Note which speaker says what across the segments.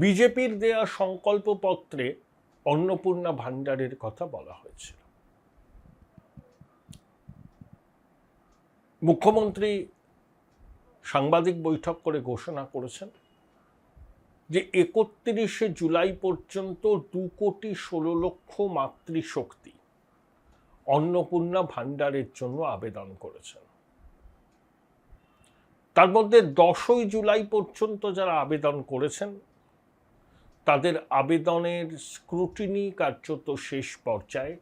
Speaker 1: বিজেপির দেয়া সংকল্পপত্রে অন্নপূর্ণা ভাণ্ডারের কথা বলা হয়েছিল। মুখ্যমন্ত্রী সাংবাদিক বৈঠক করে ঘোষণা করেছেন যে 31শে জুলাই পর্যন্ত 2,16,00,000 মাতৃশক্তি অন্নপূর্ণা ভাণ্ডারের জন্য আবেদন করেছেন। তার মধ্যে 10ই জুলাই পর্যন্ত যারা আবেদন করেছেন তাদের আবেদনের স্ক্রুটিনি কার্যত শেষ পর্যায়ে।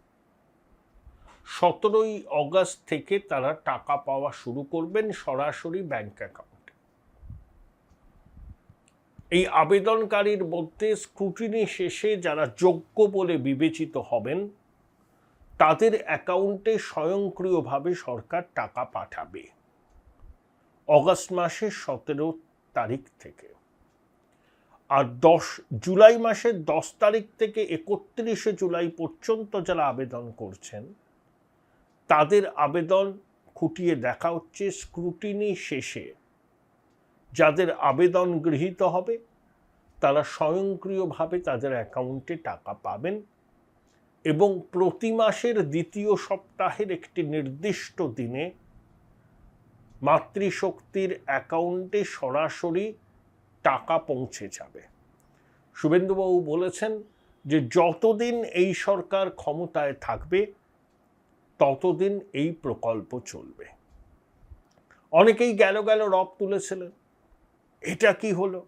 Speaker 1: 17ই অগাস্ট থেকে তারা টাকা পাওয়া শুরু করবেন সরাসরি ব্যাংক অ্যাকাউন্টে। এই আবেদনকারীর মধ্যে স্ক্রুটিনি শেষে যারা যোগ্য বলে বিবেচিত হবেন তাদের অ্যাকাউন্টে স্বয়ংক্রিয়ভাবে সরকার টাকা পাঠাবে অগাস্ট মাসের 17 তারিখ থেকে। আর জুলাই মাসের 10 তারিখ থেকে 31শে জুলাই পর্যন্ত যারা আবেদন করছেন তাদের আবেদন খুঁটিয়ে দেখা হচ্ছে স্ক্রুটিনি শেষে যাদের আবেদন গৃহীত হবে তারা স্বয়ংক্রিয়ভাবে তাদের অ্যাকাউন্টে টাকা পাবেন এবং প্রতি মাসের দ্বিতীয় সপ্তাহের একটি নির্দিষ্ট দিনে মাতৃশক্তির অ্যাকাউন্টে সরাসরি টাকা পৌঁছে যাবে। শুভেন্দুবাবু বলেছেন যে যতদিন এই সরকার ক্ষমতায় থাকবে ততদিন এই প্রকল্প চলবে। অনেকেই গেল রব তুলেছিলেন, এটা কি হলো,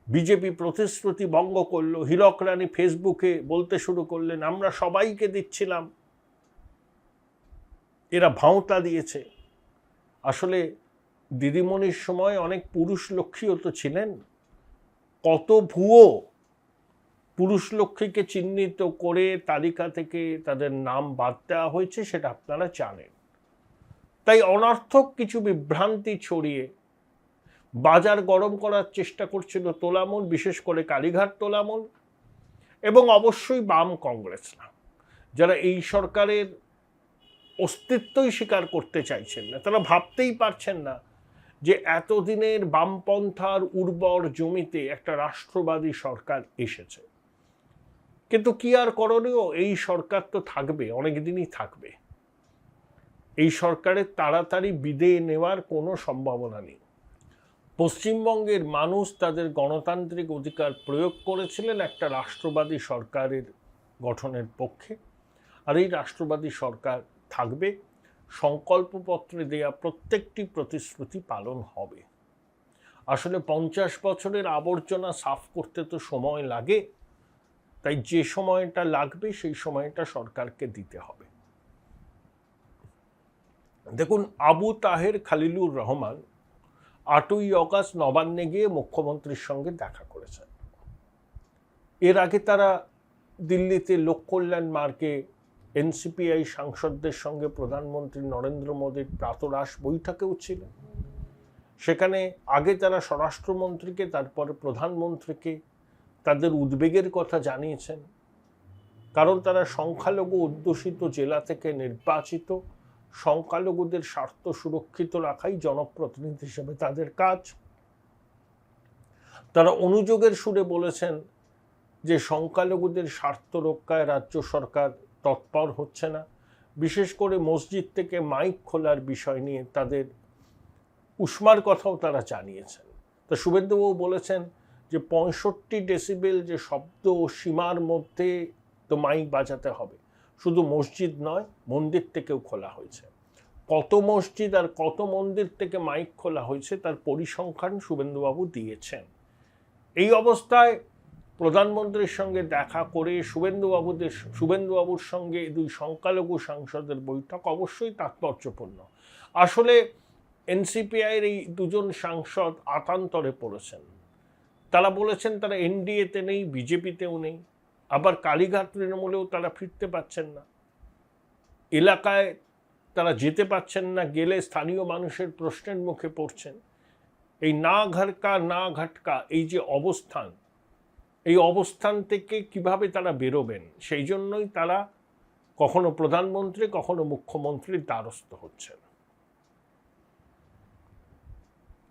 Speaker 1: বিজেপি প্রতিশ্রুতি ভঙ্গ করলো। হীরক রানী ফেসবুকে বলতে শুরু করলেন আমরা সবাইকে দিচ্ছিলাম, এরা ভাঁওতা দিয়েছে। আসলে দিদিমণির সময় অনেক পুরুষ লক্ষ্মীও তো ছিলেন, কত ভুয়ো পুরুষ লক্ষ্মীকে চিহ্নিত করে তালিকা থেকে তাদের নাম বাদ দেওয়া হয়েছে সেটা আপনারা জানেন। তাই অনর্থক কিছু বিভ্রান্তি ছড়িয়ে বাজার গরম করার চেষ্টা করছিল তোলামূল, বিশেষ করে কালীঘাট তোলামূল এবং অবশ্যই বাম কংগ্রেসরা, যারা এই সরকারের অস্তিত্বই স্বীকার করতে চাইছেন না। তারা ভাবতেই পারছেন না যে এতদিনের বামপন্থার উর্বর জমিতে একটা রাষ্ট্রবাদী সরকার এসেছে। কিন্তু কি আর করণীয়, এই সরকার তো থাকবে, অনেক দিনই থাকবে। এই সরকারের তাড়াতাড়ি বিদেয় নেওয়ার কোনো সম্ভাবনা নেই। পশ্চিমবঙ্গের মানুষ তাদের গণতান্ত্রিক অধিকার প্রয়োগ করেছিলেন একটা রাষ্ট্রবাদী সরকারের গঠনের পক্ষে, আর এই রাষ্ট্রবাদী সরকার থাকবে। সংকল্পপত্রে দেয়া প্রত্যেকটি প্রতিশ্রুতি পালন হবে। আসলে 50 বছরের আবর্জনা সাফ করতে তো সময় লাগে, তাই যে সময়টা লাগবে সেই সময়টা সরকারকে দিতে হবে। দেখুন, আবু তাহের খলিলুর রহমান 8ই অগাস্ট নবান্নে গিয়ে মুখ্যমন্ত্রীর সঙ্গে দেখা করেছেন। এর আগে তারা দিল্লিতে লোককল্যাণ মার্গে এনসিপিআই সাংসদদের সঙ্গে প্রধানমন্ত্রী নরেন্দ্র মোদীর প্রাতরাশ বৈঠকেও ছিলেন। সেখানে আগে তারা স্বরাষ্ট্রমন্ত্রীকে, তারপরে প্রধানমন্ত্রীকে তাদের উদ্বেগের কথা জানিয়েছেন, কারণ তারা সংখ্যালঘু অধ্যুষিত জেলা থেকে নির্বাচিত। সংখ্যালঘুদের স্বার্থ সুরক্ষিত রাখাই জনপ্রতিনিধি হিসেবে তাদের কাজ। তারা অনুযোগের সুরে বলেছেন যে সংখ্যালঘুদের স্বার্থ রক্ষায় রাজ্য সরকার তৎপর হচ্ছে না। বিশেষ করে মসজিদ থেকে মাইক খোলার বিষয় নিয়ে তাদের উষ্মার কথাও তারা জানিয়েছেন। তা শুভেন্দুবাবু বলেছেন যে 65 ডেসিবেল যে শব্দ সীমার মধ্যে তো মাইক বাজাতে হবে, শুধু মসজিদ নয় মন্দির থেকেও খোলা হয়েছে। কত মসজিদ আর কত মন্দির থেকে মাইক খোলা হয়েছে তার পরিসংখ্যান শুভেন্দুবাবু দিয়েছেন। এই অবস্থায় প্রধানমন্ত্রীর সঙ্গে দেখা করে শুভেন্দুবাবুর সঙ্গে দুই সংখ্যালঘু সাংসদের বৈঠক অবশ্যই তাৎপর্যপূর্ণ। আসলে এনসিপিআইয়ের এই দুজন সাংসদ আতান্তরে পড়েছেন। তারা বলেছেন তারা এনডিএতে নেই, বিজেপিতেও নেই, আবার কালীঘাট তৃণমূলেও তারা ফিরতে পারছেন না, এলাকায় তারা যেতে পারছেন না, গেলে স্থানীয় মানুষের প্রশ্নের মুখে পড়ছেন। এই না ঘাটকা না ঘাটকা এই যে অবস্থান, এই অবস্থান থেকে কিভাবে তারা বেরোবেন, সেই জন্যই তারা কখনো প্রধানমন্ত্রী কখনো মুখ্যমন্ত্রীর দ্বারস্থ হচ্ছেন।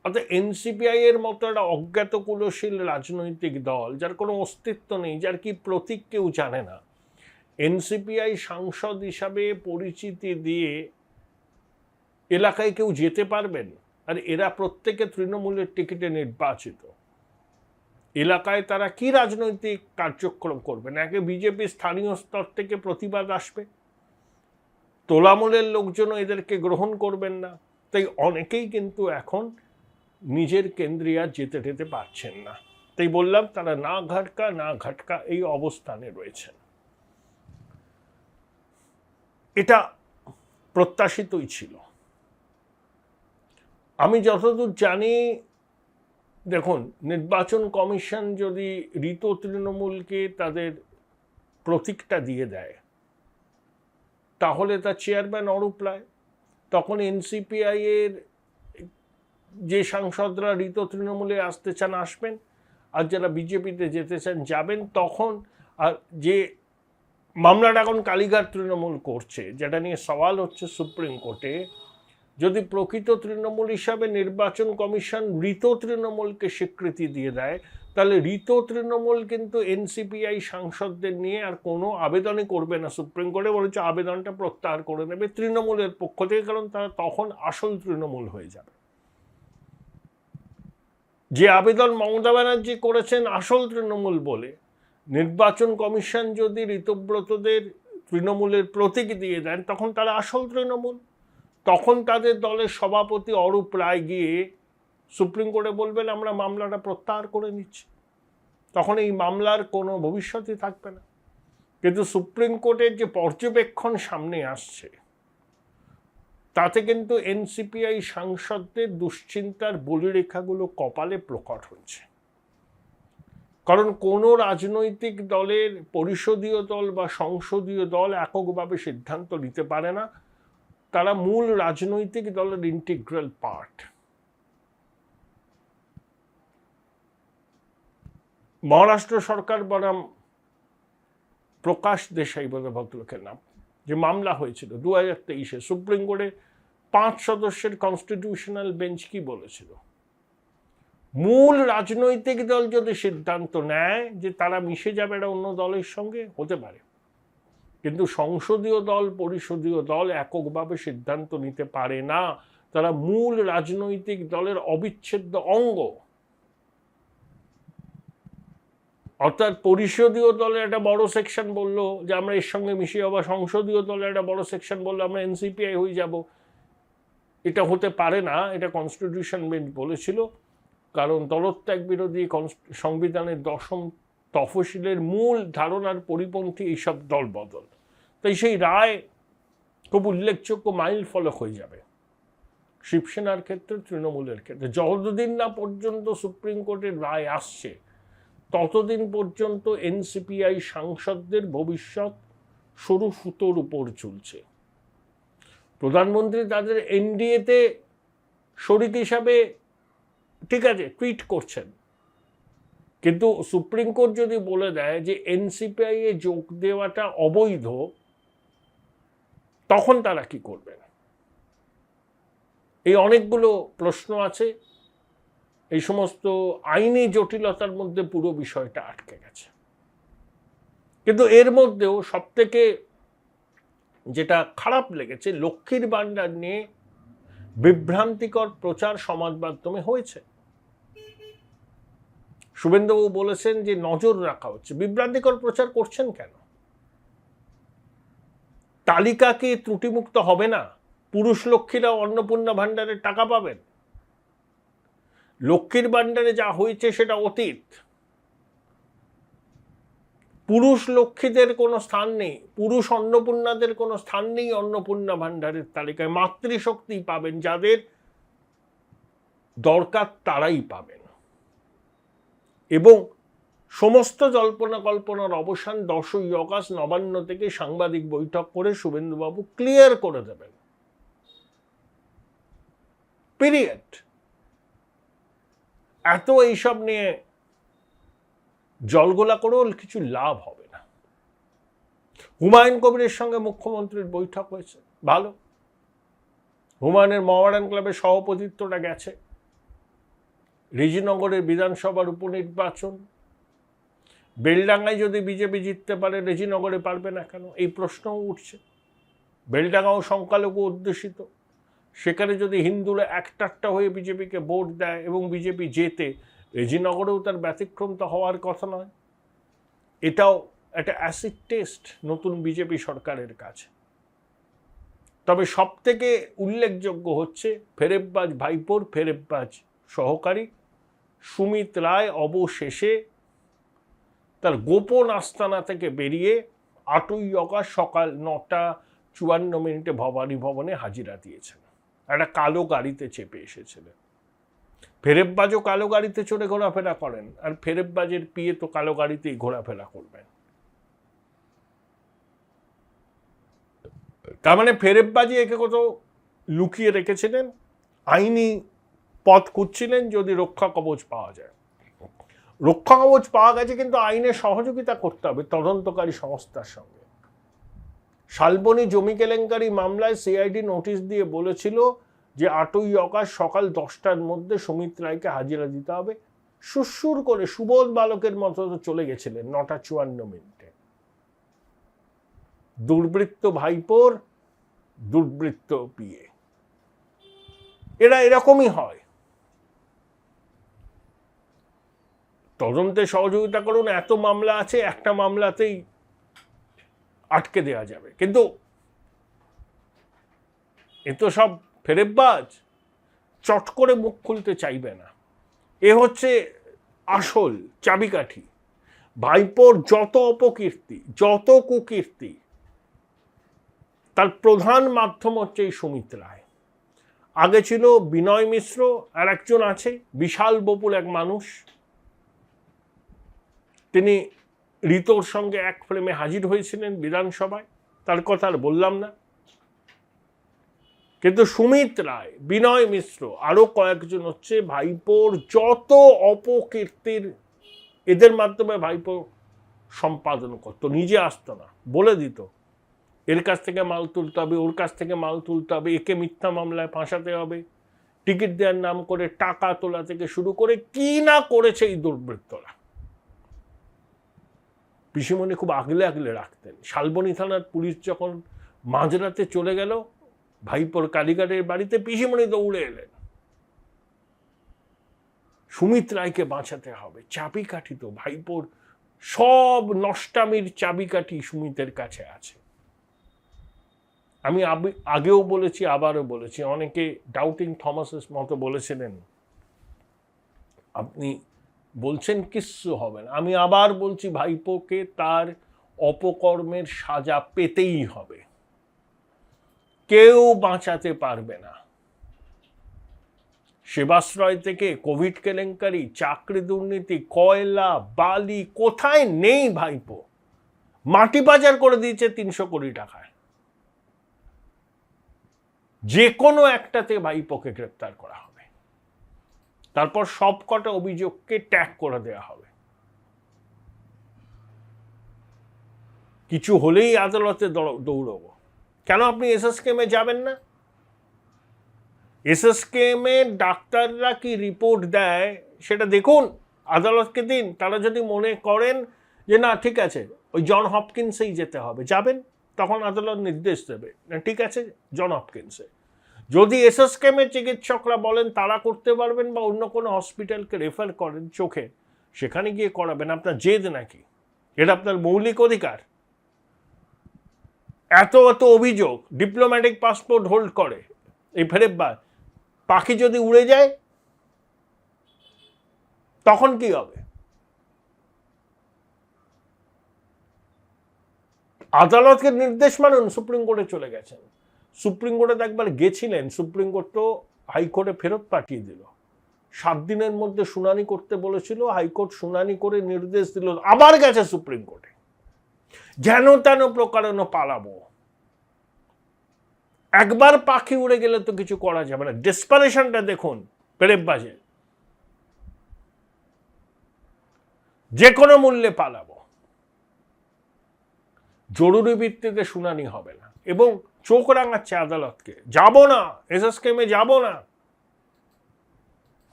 Speaker 1: অর্থাৎ এনসিপিআই এর মতো একটা অজ্ঞাত কুলশীল রাজনৈতিক দল, যার কোনো অস্তিত্ব নেই, যার কি প্রতীক কেউ জানে না, এনসিপিআই সাংসদ হিসাবে পরিচিতি দিয়ে এলাকায় কেউ যেতে পারবেন? আর এরা প্রত্যেকে তৃণমূলের টিকিটে নির্বাচিত। এলাকায় তারা কি রাজনৈতিক কার্যক্রম করবেন? একে বিজেপি স্থানীয় স্তর থেকে প্রতিবাদ আসবে, তোলামূলের লোকজনও এদেরকে গ্রহণ করবেন না। তাই অনেকেই কিন্তু এখন নিজের কেন্দ্রে আর যেতে টেতে পারছেন না। তাই বললাম, তারা না ঘাটকা এই অবস্থানে রয়েছেন। এটা প্রত্যাশিতই ছিল। আমি যতদূর জানি, দেখুন, নির্বাচন কমিশন যদি ঋত তৃণমূলকে তাদের প্রতীকটা দিয়ে দেয়, তাহলে তার চেয়ারম্যান অরূপ রায়, তখন এনসিপিআই এর যে সাংসদরা ঋত তৃণমূলে আসতে চান আসবেন, আর যারা বিজেপিতে যেতে চান যাবেন। তখন আর যে মামলাটা এখন কালীঘাট তৃণমূল করছে, যেটা নিয়ে সওয়াল হচ্ছে সুপ্রিম কোর্টে, যদি প্রকৃত তৃণমূল হিসাবে নির্বাচন কমিশন ঋত তৃণমূলকে স্বীকৃতি দিয়ে দেয়, তাহলে ঋত তৃণমূল কিন্তু এনসিপিআই সাংসদদের নিয়ে আর কোনো আবেদনই করবে না সুপ্রিম কোর্টে, বলেছে আবেদনটা প্রত্যাহার করে নেবে তৃণমূলের পক্ষ থেকে, কারণ তারা তখন আসল তৃণমূল হয়ে যাবে। যে আবেদন মমতা ব্যানার্জি করেছেন আসল তৃণমূল বলে, নির্বাচন কমিশন যদি ঋতব্রতদের তৃণমূলের প্রতীক দিয়ে দেন, তখন তারা আসল তৃণমূল। তখন তাদের দলের সভাপতি অরূপ রায় গিয়ে সুপ্রিম কোর্টে বলবেন আমরা মামলাটা প্রত্যাহার করে নিচ্ছি, তখন এই মামলার কোনো ভবিষ্যৎই থাকবে না। কিন্তু সুপ্রিম কোর্টের যে পর্যবেক্ষণ সামনে আসছে, তাতে কিন্তু এনসিপিআই সাংসদদের দুশ্চিন্তার বলিরেখাগুলো কপালে প্রকট হচ্ছে। কারণ কোনো রাজনৈতিক দলের পরিষদীয় দল বা সংসদীয় দল এককভাবে সিদ্ধান্ত নিতে পারে না, তারা মূল রাজনৈতিক দলের ইন্টিগ্রাল পার্ট। মহারাষ্ট্র সরকার বনাম প্রকাশ দেশাই বলে ভদ্রলোকের নাম, যে মামলা হয়েছিল 2023-এ সুপ্রিম কোর্টে 5 সদস্যের কনস্টিটিউশনাল বেঞ্চ কি বলেছিল, মূল রাজনৈতিক দল যদি সিদ্ধান্ত নেয় যে তারা মিশে যাবে এটা অন্য দলের সঙ্গে, হতে পারে, কিন্তু সংসদীয় দল পরিষদীয় দল এককভাবে সিদ্ধান্ত নিতে পারে না। তারা মূল রাজনৈতিক দলের অবিচ্ছেদ্য অঙ্গ। অর্থাৎ পরিষদীয় দলের একটা বড় সেকশন বললো যে আমরা এর সঙ্গে মিশে যাবো, সংসদীয় দলের একটা বড় সেকশন বললো আমরা এনসিপিআই হয়ে যাব, এটা হতে পারে না। এটা কনস্টিটিউশন বেঞ্চ বলেছিল, কারণ দলত্যাগ বিরোধী সংবিধানের 10ম তফসিলের মূল ধারণার পরিপন্থী এইসব দল বদল। তাই সেই রায় খুব উল্লেখযোগ্য মাইল ফলক হয়ে যাবে শিবসেনার ক্ষেত্রে, তৃণমূলের ক্ষেত্রে। যতদিন না পর্যন্ত সুপ্রিম কোর্টের রায় আসছে, ততদিন পর্যন্ত এনসিপিআই সাংসদদের ভবিষ্যৎ সরু সুতোর উপর চলছে। প্রধানমন্ত্রী তাদের এনডিএতে শরিক হিসাবে ঠিক আছে টুইট করছেন, কিন্তু সুপ্রিম কোর্ট যদি বলে দেয় যে এনসিপিআই এ যোগ দেওয়াটা অবৈধ, তখন তারা কি করবেন? এই অনেকগুলো প্রশ্ন আছে। এই সমস্ত আইনি জটিলতার মধ্যে পুরো বিষয়টা আটকে গেছে। কিন্তু এর মধ্যেও সবথেকে যেটা খারাপ লেগেছে, লক্ষ্মীর ভাণ্ডার নিয়ে বিভ্রান্তিকর প্রচার সমাজ মাধ্যমে হয়েছে। শুভেন্দুবাবু বলেছেন যে নজর রাখা হচ্ছে। বিভ্রান্তিকর প্রচার করছেন কেন? তালিকা কি ত্রুটিমুক্ত হবে না? পুরুষ লক্ষ্মীরা অন্নপূর্ণা ভাণ্ডারের টাকা পাবেন? লক্ষ্মীর ভাণ্ডারে যা হয়েছে সেটা অতীত। পুরুষ লক্ষ্মীদের কোনো স্থান নেই, পুরুষ অন্নপূর্ণাদের কোনো স্থান নেই অন্নপূর্ণা ভাণ্ডারের তালিকায়। মাতৃশক্তি পাবেন, যাদের দরকার তারাই পাবেন। এবং সমস্ত জল্পনা কল্পনার অবসান 10ই অগাস্ট নবান্ন থেকে সাংবাদিক বৈঠক করে শুভেন্দুবাবু ক্লিয়ার করে দেবেন, পিরিয়ড। এত এইসব নিয়ে জলগোলা করেও কিছু লাভ হবে না। হুমায়ুন কবিরের সঙ্গে মুখ্যমন্ত্রীর বৈঠক হয়েছে, ভালো। হুমায়ুনের মহামেডান ক্লাবের সভাপতিত্বটা গেছে, রেজিনগরের বিধানসভার উপনির্বাচন, বেলডাঙ্গায় যদি বিজেপি জিততে পারে রেজিনগরে পারবে না কেন, এই প্রশ্নও উঠছে। বেলডাঙ্গাও সংখ্যালঘু অধ্যুষিত, সেখানে যদি হিন্দুরা একটাট্টা হয়ে বিজেপিকে ভোট দেয় এবং বিজেপি জেতে, রেজিনগরেও তার ব্যতিক্রম তো হওয়ার কথা নয়। এটাও একটা অ্যাসিড টেস্ট নতুন বিজেপি সরকারের কাছে। তবে সবথেকে উল্লেখযোগ্য হচ্ছে ফেরেববাজ ভাইপোর ফেরেববাজ সহকারী সুমিত রায় অবশেষে তার গোপন আস্তানা থেকে বেরিয়ে 8ই অগাস্ট সকাল 9:54 ভবানী ভবনে হাজিরা দিয়েছেন। একটা কালো গাড়িতে চেপে এসেছিলেন। ফেরেববাজও কালো গাড়িতে চড়ে ঘোরাফেরা করেন, আর ফেরেববাজের পিয়ে তো কালো গাড়িতেই ঘোরাফেরা করবেন। তার মানে ফেরেববাজি একে কোথাও লুকিয়ে রেখেছিলেন, আইনি পথ খুঁজছিলেন যদি রক্ষা কবচ পাওয়া যায়। রক্ষা কবচ পাওয়া গেছে, কিন্তু আইনের সহযোগিতা করতে হবে তদন্তকারী সংস্থার সঙ্গে। শালবনী জমি কেলেঙ্কারি মামলায় সিআইডি নোটিশ দিয়ে বলেছিল যে 8ই অগাস্ট সকাল 10টার মধ্যে সুমিত রায়কে হাজিরা দিতে হবে। সুরসুর করে সুবোধ বালকের মতো চলে গেছিলেন 9:54। দুর্বৃত্ত ভাইপোর দুর্বৃত্ত পিয়ে, এরা এরকমই হয়। তদন্তে সহযোগিতা করুন, এত মামলা আছে, একটা মামলাতেই আটকে দেওয়া যাবে। কিন্তু এ তো সব ফেরেববাজ, চট করে মুখ খুলতে চাইবে না। এ হচ্ছে আসল চাবিকাঠি। ভাইপোর যত অপকীর্তি, যত কুকীর্তি, তার প্রধান মাধ্যম হচ্ছে এই সুমিত রায়। আগে ছিল বিনয় মিশ্র, আর একজন আছে বিশাল বপুল এক মানুষ, তিনি ঋতোর সঙ্গে এক ফ্রেমে হাজির হয়েছিলেন বিধানসভায়, তার কথা আর বললাম না। কিন্তু সুমিত রায়, বিনয় মিশ্র, আরো কয়েকজন হচ্ছে ভাইপোর যত অপকীর্তির, এদের মাধ্যমে ভাইপো সম্পাদন করতো। নিজে আসতো না, বলে দিত এর কাছ থেকে মাল তুলতে হবে, ওর কাছ থেকে মাল তুলতে হবে, একে মিথ্যা মামলায় ফাঁসাতে হবে, টিকিট দেওয়ার নাম করে টাকা তোলা থেকে শুরু করে কি না করেছে এই দুর্বৃত্তরা। পিসিমণি খুব আগলে আগলে রাখতেন। শালবনী থানার পুলিশ যখন মাঝরাতে চলে গেল ভাইপোর কালীঘাটের বাড়িতে, পিসিমণি দৌড়ে এলেন। সুমিত রায়কে বাঁচাতে হবে। চাবিকাঠি তো ভাইপোর সব নষ্টামির চাবিকাঠি সুমিতের কাছে আছে। আমি আগেও বলেছি, আবারও বলেছি, অনেকে ডাউটিং থমাসের মতো বলেছিলেন আপনি বলছেন কিচ্ছু হবে না। আমি আবার বলছি, ভাইপোকে তার অপকর্মের সাজা পেতেই হবে, কেউ বাঁচাতে পারবে না। সেবাশ্রয় থেকে কোভিড কেলেঙ্কারি, চাকরি দুর্নীতি, কয়লা, বালি, কোথায় নেই ভাইপো। মাটি বাজার করে দিয়েছে 300 কোটি টাকায়। যে কোনো একটাতে ভাইপোকে গ্রেপ্তার করা হবে, তারপর সব কটা অভিযোগকে ট্যাগ করে দেওয়া হবে। কিছু হলেই আদালতে দৌড়বো। কেন আপনি এসএসকেএমে যাবেন না? এসএসকেএমে ডাক্তাররা কি রিপোর্ট দেয় সেটা দেখুন, আদালতকে দিন। তারা যদি মনে করেন যে না ঠিক আছে ওই জন হপকিন্সেই যেতে হবে, যাবেন, তখন আদালত নির্দেশ দেবে না ঠিক আছে জন হপকিন্সে। যদি এসএসকেএমের চিকিৎসকরা বলেন তারা করতে পারবেন বা অন্য কোনো হসপিটালকে রেফার করেন চোখে, সেখানে গিয়ে করাবেন। আপনার জেদ নাকি? এটা আপনার মৌলিক অধিকার। এত এত অভিযোগ, ডিপ্লোম্যাটিক পাসপোর্ট হোল্ড করে এই ফেরেববাজ। পাখি যদি উড়ে যায় তখন কি হবে? আদালতকে নির্দেশ মানুন। সুপ্রিম কোর্টে চলে গেছেন, সুপ্রিম কোর্টে একবার গেছিলেন, সুপ্রিম কোর্ট তো হাইকোর্টে ফেরত পাঠিয়ে দিল। 7 দিনের মধ্যে শুনানি করতে বলেছিল, হাইকোর্ট শুনানি করে নির্দেশ দিল, আবার গেছে সুপ্রিম কোর্টে। যেন তেন প্রকারণ পালাবো। একবার পাখি উড়ে গেলে তো কিছু করা যাবে না। ডেসপারেশনটা দেখুন ফেরেববাজের, যে কোনো মূল্যে পালাবো। জরুরি ভিত্তিতে শুনানি হবে না এবং চোখ রাঙাচ্ছে আদালতকে, যাব না এসএসকেএমে, যাব না।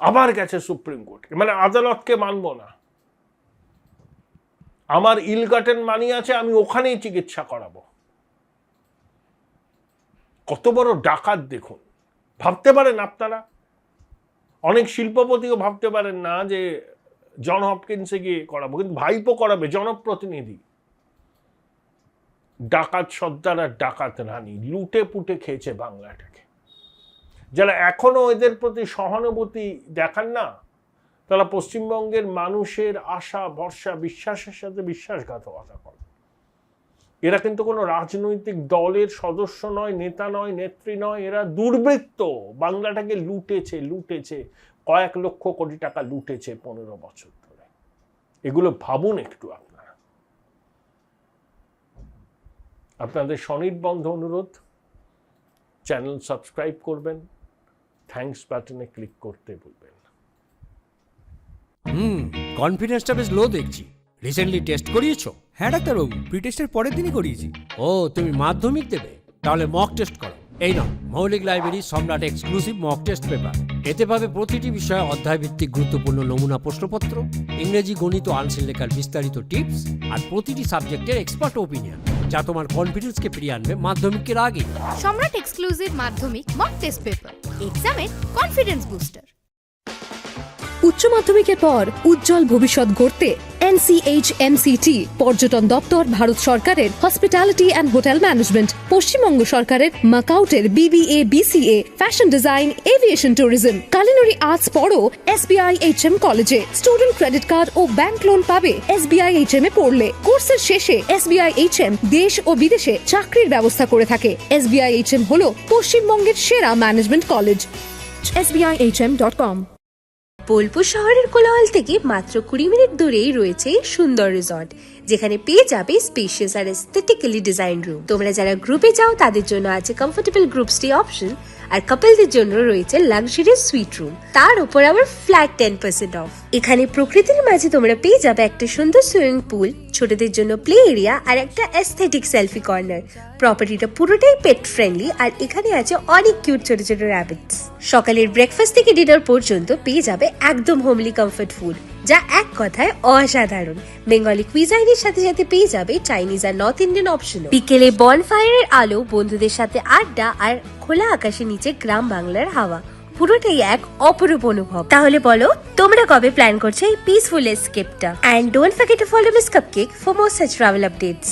Speaker 1: আবার গেছে সুপ্রিম কোর্টকে, মানে আদালতকে মানব না, আমার ইলগার্টেন মানি আছে, আমি ওখানেই চিকিৎসা করাবো। কত বড় ডাকাত দেখুন। ভাবতে পারেন আপনারা, অনেক শিল্পপতিও ভাবতে পারেন না যে জন হপকিন্সে গিয়ে করাবো, কিন্তু ভাইপো করাবে, জনপ্রতিনিধি। ডাকাত সর্দার আর ডাকাত রানী লুটে পুটে খেয়েছে বাংলাটাকে। যারা এখনো এদের প্রতি সহানুভূতি দেখান না, তারা পশ্চিমবঙ্গের মানুষের আশা ভরসা বিশ্বাসের সাথে বিশ্বাসঘাতকতা করে। এরা কিন্তু কোনো রাজনৈতিক দলের সদস্য নয়, নেতা নয়, নেত্রী নয়, এরা দুর্বৃত্ত। বাংলাটাকে লুটেছে কয়েক লক্ষ কোটি টাকা লুটেছে 15 বছর ধরে। এগুলো ভাবুন একটু আপনারা। আপনাদের স্বনির্বন্ধ অনুরোধ, চ্যানেল সাবস্ক্রাইব করবেন, থ্যাঙ্কস বাটনে ক্লিক করতে ভুলবেন না।
Speaker 2: কনফিডেন্সটা বেশ লো দেখছি। রিসেন্টলি টেস্ট করিয়েছো?
Speaker 3: হ্যাঁ ডাক্তারবাবু, প্রিটেস্টের পরের দিনই করিয়েছি।
Speaker 2: ও, তুমি মাধ্যমিক দেবে? তাহলে মক টেস্ট করো। এই নাও মৌলিক লাইব্রেরি সম্রাট এক্সক্লুসিভ মক টেস্ট পেপার। এতে পাবে প্রতিটি বিষয়ে অধ্যায়ভিত্তিক গুরুত্বপূর্ণ নমুনা প্রশ্নপত্র, ইংরেজি, গণিত, আনসিল লেখার বিস্তারিত টিপস, আর প্রতিটি সাবজেক্টের এক্সপার্ট ওপিনিয়ন, যা তোমার কনফিডেন্সকে ফিরিয়ে আনবে মাধ্যমিকের আগে।
Speaker 4: সম্রাট এক্সক্লুসিভ মাধ্যমিক মক টেস্ট পেপার, এক্সামের কনফিডেন্স বুস্টার।
Speaker 5: উচ্চ মাধ্যমিকের পর উজ্জ্বল ভবিষ্যৎ গড়তে NCHMCT পর্যটন দপ্তর, ভারত সরকারের hospitality and hotel management, Paschimbanga সরকারের মাকাউটের BBA BCA, fashion design, aviation tourism, culinary arts পড়ো SBI HM কলেজে। স্টুডেন্ট ক্রেডিট কার্ড ও ব্যাংক লোন পাবে SBI HM এ পড়লে। কোর্সের শেষে SBI HM দেশ ও বিদেশে চাকরির ব্যবস্থা করে থাকে। SBI HM হলো পশ্চিমবঙ্গের সেরা ম্যানেজমেন্ট কলেজ। SBIHM.com।
Speaker 6: বোলপুর শহরের কোলাহল থেকে মাত্র 20 মিনিট দূরেই রয়েছে সুন্দর রিসর্ট, যেখানে পেয়ে যাবে স্পেশিয়াস আর এস্থেটিক্যালি ডিজাইন রুম। তোমরা যারা গ্রুপে যাও তাদের জন্য আছে কমফোর্টেবল গ্রুপ স্টে অপশন, আর কাপলদের জন্য রয়েছে লাক্সারিয়াস সুইট রুম, তার উপর আবার ফ্ল্যাট 10% অফ। এখানে প্রকৃতির মাঝে তোমরা পেয়ে যাবে একটা সুন্দর সুইমিং পুল, ছোটদের জন্য প্লে এরিয়া আর একটা এস্থেটিক সেলফি কর্নার। প্রপার্টিটা পুরোটাই পেট ফ্রেন্ডলি, আর এখানে আছে অনেক কিউট ছোট ছোট র্যাবিটস। সকালের ব্রেকফাস্ট থেকে ডিনার পর্যন্ত পেয়ে যাবে একদম হোমলি কমফর্ট ফুড, যা এক কথায় অসাধারণ। বেঙ্গলি কুইজাইনের সাথে সাথে পেয়ে যাবে চাইনিজ আর নর্থ ইন্ডিয়ান অপশন। বিকেলে বনফায়ারের আলো, বন্ধুদের সাথে আড্ডা আর খোলা আকাশের নিচে গ্রাম বাংলার হাওয়া, পুরোটাই এক অপরূপ অনুভব। তাহলে বলো, তোমরা কবে প্ল্যান করছো এই পিসফুল এসকেপটা? And don't forget to follow Miss Cupcake for more such travel updates.